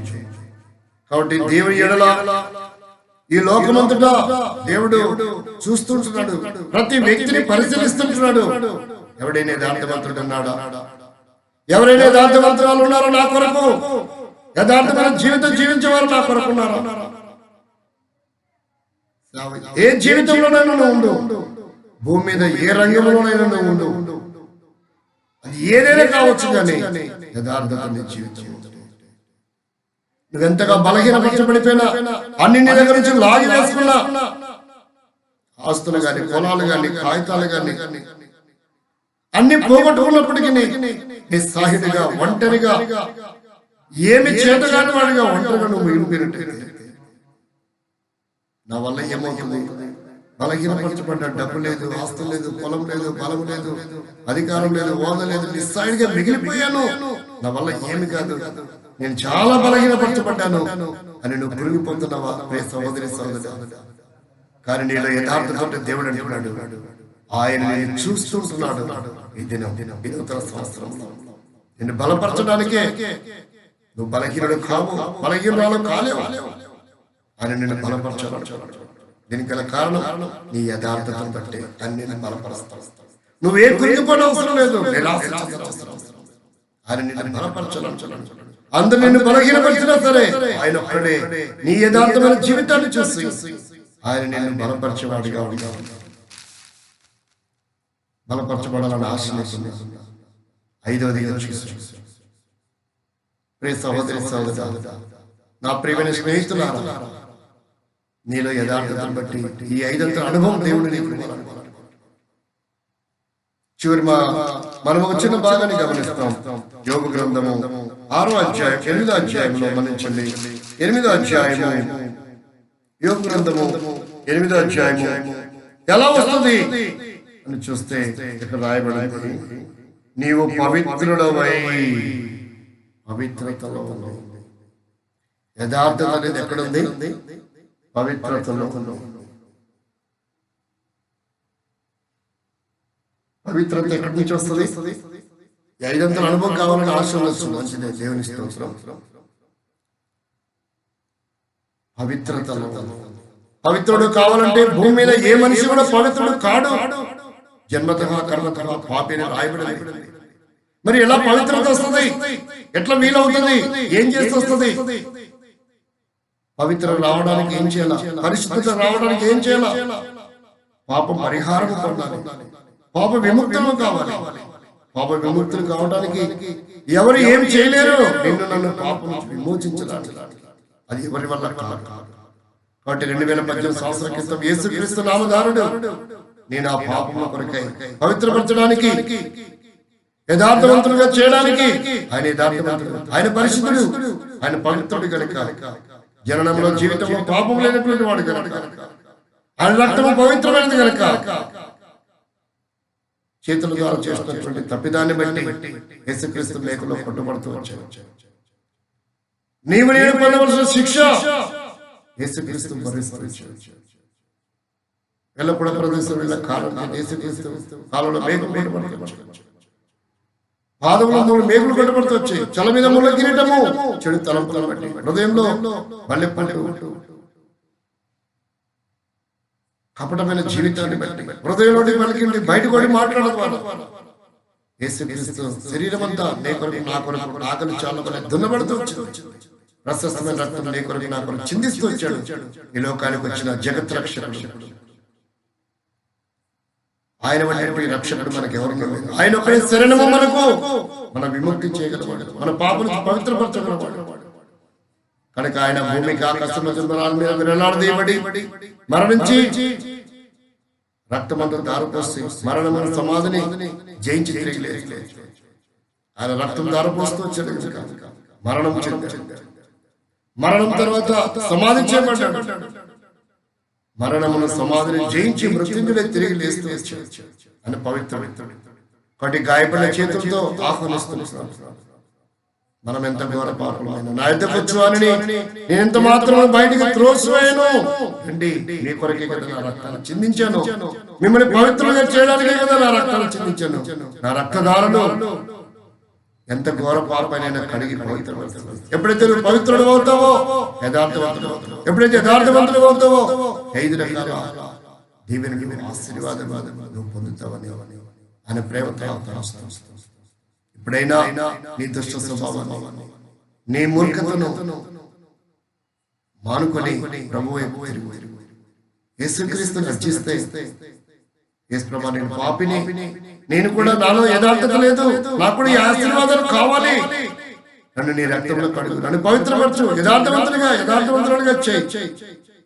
కాబట్టి దేవుని యెడల ఈ లోకమంతటా దేవుడు చూస్తుంటున్నాడు, ప్రతి వ్యక్తిని పరిశీలిస్తుంటున్నాడు. ఎవడైనా యథార్థవంతుడు ఉన్నాడా? ఎవరైనా యథార్థవంతురాలు ఉన్నారో నా కొరకు? యథార్థమైన జీవితం జీవించేవారు నా కొరకు ఉన్నారా? ఏ జీవితంలోనైనా నువ్వు ఉండు, భూమి మీద ఏ రంగంలోనైనా నువ్వు ఉండు, అది ఏదైనా కావచ్చు, కానీ యథార్థత జీవితం. నువ్వెంతగా బలహీనపరచబడిపోయినా, అన్ని నీ దగ్గర నుంచి లాగి వేసుకున్నా, ఆస్తులు గాని, పొలాలు గాని, కాగితాలు గాని అన్ని పోగొట్టుకున్నప్పటికీ నిస్సహాయుడిగా, ఒంటరిగా, ఏమి చేతగాని వాడిగా ఒంటరిగా నువ్వు మిగిలిపోయినట్టు. నా వల్ల ఏమవుతుంది? బలహీనపరచబడ్డ, డబ్బు లేదు, ఆస్తులు లేదు, పొలం లేదు, బలం లేదు, అధికారం లేదు, హోదా లేదు, నిస్సహాయుడిగా మిగిలిపోయాను, నా వల్ల ఏమి కాదు, నేను చాలా బలహీనపరచబడ్డాను అని నువ్వు పురిగిపోతున్నావా? సహోదరి సహోదరు, కానీ నీలో యథార్థత దేవుడు అంటున్నాడు, ఆయన నేను చూస్తుంటున్నాడు. ఈ దినం ఈ నూతన సంవత్సరంలో నిన్ను బలపరచడానికే. నువ్వు బలహీనుడు కావు, బలహీనురాలు కాలేవు, ఆయన నిన్ను బలపరచాలి. దీనికి గల కారణం నీ యథార్థతను బట్టి అన్ని బలపరుస్తావు. నువ్వే కురిగిపోయిన అవసరం లేదు, ఆయన నిన్ను బలపరచాలి. అందరు నిన్ను బలహీనపరిచినా సరే ఆయన ఒక్కడే నీ యథార్థమైన జీవితాన్ని చూసి ఆయన నిన్ను బలపరిచేవాడిగా ఉంటాడు. బలపరచబడాలని ఆశ. ఐదవదిగా చూసి ప్రియ సహోదరి సహోదరు, నా ప్రియమైన స్నేహితులారా, నీలో యథార్థతను బట్టి ఈ ఐదంత అనుభవం దేవుడు నీకు చివరి మనం ఒక చిన్న భాగాన్ని గమనిస్తాం. యోగ గ్రంథము 6వ అధ్యాయం 8వ అధ్యాయంలో గమనించండి. 8వ అధ్యాయము, యోగ గ్రంథము 8వ అధ్యాయము ఎలా వస్తుంది అని చూస్తే ఇక్కడ రాయబడింది, నీవు పవిత్రుడవై పవిత్రతలో ఉన్నావు. యథార్థత అనేది ఎక్కడుంది? పవిత్రతలో. పవిత్రత ఎక్కడి నుంచి వస్తుంది? ఐదంతల అనుభవం కావాలని ఆశ వస్తుంది. మంచిదే, దేవుని స్తోత్రం. పవిత్రతలో. పవిత్రుడు కావాలంటే భూమి మీద ఏ మనిషి కూడా పవిత్రుడు కాడు. జన్మతః కర్మతః పాపి అని రాయబడింది. మరి ఎలా పవిత్రత వస్తుంది? ఎట్లా వీలవుతుంది? ఏం చేసి వస్తుంది? పవిత్రం రావడానికి ఏం చేయాలా? పరిశుద్ధత రావడానికి ఏం చేయాలా? పాప పరిహారం పొందాలి, పాప విముక్తులు కావాలి. పాప విముక్తులు కావడానికి ఎవరు ఏం చేయలేరు. నిన్ను నన్ను పాపం విమోచించడానికి అది ఎవరి వల్ల కాదు. కాబట్టి 2018 సంవత్సరాల క్రితం యేసుక్రీస్తు నామధారుడు నేను ఆ పాపముల కొరకై పవిత్రపరచడానికి, యథార్థవంతులుగా చేయడానికి ఆయన యథార్థవంతుడు, ఆయన పరిశుద్ధుడు, ఆయన పవిత్రుడు కనుక, జననంలో జీవితంలో పాపం లేనటువంటి వాడు కనుక, ఆయన రక్తము పవిత్రమైనది కనుక, చేతుల ద్వారా చేసినటువంటి తప్పిదాన్ని బట్టి యేసుక్రీస్తు మేకలో కొట్టుబడుతూ వచ్చాడు. నీవు నేను పొందవలసిన శిక్ష యేసుక్రీస్తు భరిస్తాడు. వెళ్ళకూడ ప్రదేశం కాలం యేసుక్రీస్తు కాలంలో మేకలు కొట్టుబడుతూ, పాదములు మేకులు కొట్టుబడుతూ వచ్చాయి. చల మీద ముళ్ళ కిరీటము, చెడు తలంపులను బట్టి హృదయంలో మల్లెపండు, కపటమైన జీవితాన్ని బట్టి హృదయంలోని పలికింది బయటకు వచ్చి మాట్లాడదు. యేసుక్రీస్తు శరీరం అంతా నీ కొరకు నా కొరకు ఆకలి చాలా దున్నబడుతూ వచ్చింది. ప్రశస్తమైన రక్తం నీ కొరకు నా కొరకు చిందిస్తూ వచ్చాడు. ఈ లోకానికి వచ్చిన జగత్ రక్షకుడు ఆయన వంటి రక్షకుడు మనకు ఎవరు లేదు. ఆయన ఒకరి శరణము మనకు, మన విముక్తి చేయగలవాడు, మన పాపను పవిత్రపరచగలవాడు. కనుక ఆయన భూమికి ఆకాశంలో మీద వేలాడదీయబడి మరణించి రక్తమంతా దారిపోసి మరణమైన సమాధిని జయించి తిరిగి లేచి ఆయన రక్తం దారిపోస్తూ వచ్చాడు. మరణం చెందాడు. మరణం తర్వాత సమాధి చేయబడ్డాడు. మరణమును సమాధిని జయించి మృత్యుంజయుడై తిరిగి లేస్తూ వచ్చాడు అని పవిత్రుడు. కాబట్టి గాయపడిన చేతులతో ఆహ్వానిస్తున్నాడు. మనం ఎంత ఘోర పాపమైన నా యొద్దకు వచ్చువాని నేనెంత మాత్రం బయటికి త్రోసివేయను. అండి మీ కొరకే కదా నా రక్తాన్ని చిందించాను, మిమ్మల్ని పవిత్రంగా చేయడానికే కదా నా రక్తాన్ని చిందించాను. నా రక్తదారులు ఎంత ఘోర పాపైనా కడిగి పవిత్రపడతావు. ఎప్పుడైతే నువ్వు పవిత్రుడు అవుతావో యథార్థవంతుడు అవుతావు. ఎప్పుడైతే యథార్థవంతుడు అవుతావో 5 రకాల దీవెనలు ఆశీర్వాదాలు నువ్వు పొందుతావని ఆయన ప్రేమతో. ఇప్పుడైనా నీ దుష్ట స్వభావాన్ని, నీ మూర్ఖతను మానుకొని ప్రభువు యేసుక్రీస్తుని అర్చిస్తే, యేసు ప్రభా నేను పాపిని, నేను కూడా నాలో యథార్థత లేదు, నాకు కూడా ఈ ఆశీర్వాదాలు కావాలి, నన్ను నీ రక్తంలో కడుగు, నన్ను పవిత్రపరచు, యథార్థవంతులుగా చేయి,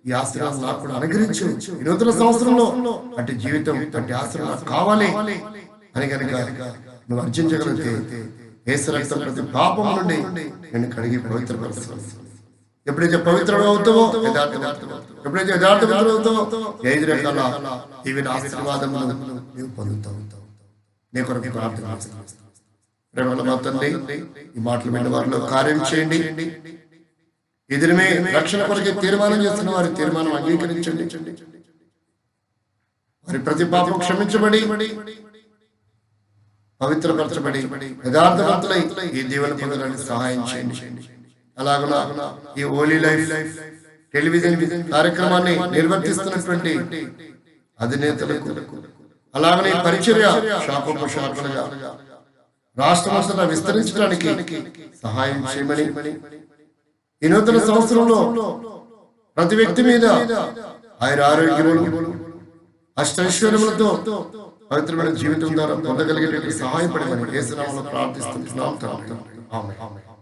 ఈ ఆశీర్వాదం నాకు కూడా అనుగ్రహించు. ఈ నూతన సంవత్సరంలో అంటే జీవితం అంటే ఆశీర్వాదం కావాలి అని కనుక నువ్వు అర్జించగలిగితే యేసు రక్తం ప్రతి పాపం నుండి నేను కడిగి పవిత్రపరుస్తాను. ఎప్పుడైతే పవిత్రుడు అవుతావో ఎప్పుడైతే యథార్థవంతుడు అవుతావో 5 రకాల దీవెన ఆశీర్వాదములు నీవు పొందుతావు. నీ కొరకు ప్రార్థన చేస్తాను. తండ్రి ఈ మాటలు విన్న వారిలో కార్యం చేయండి. ఎదురుమే రక్షణ కొరకే తీర్మానం చేస్తున్న వారి తీర్మానం అంగీకరించండి. వారి ప్రతి పాపం క్షమించబడి పవిత్రపరచబడి యథార్థవంతులై ఈ దీవెన పొందడానికి సహాయం చేయండి. అలాగలా ఈ హోలీ లైఫ్ టెలివిజన్ కార్యక్రమాన్ని నిర్వర్తిస్తున్నటువంటి అధినేతలకు, అలాగనే పరిచర్య శాఖోపశాఖలుగా రాష్ట్రమంతటా విస్తరించడానికి సహాయం చేయమని, ఈ నూతన సంవత్సరంలో ప్రతి వ్యక్తి మీద ఆరోగ్యములు అష్టైశ్వర్యములతో పవిత్రమైన జీవితం ద్వారా పొందగలిగేటువంటి సహాయపడమని యేసు నామములో ప్రార్థిస్తున్నాం. ఆమేన్.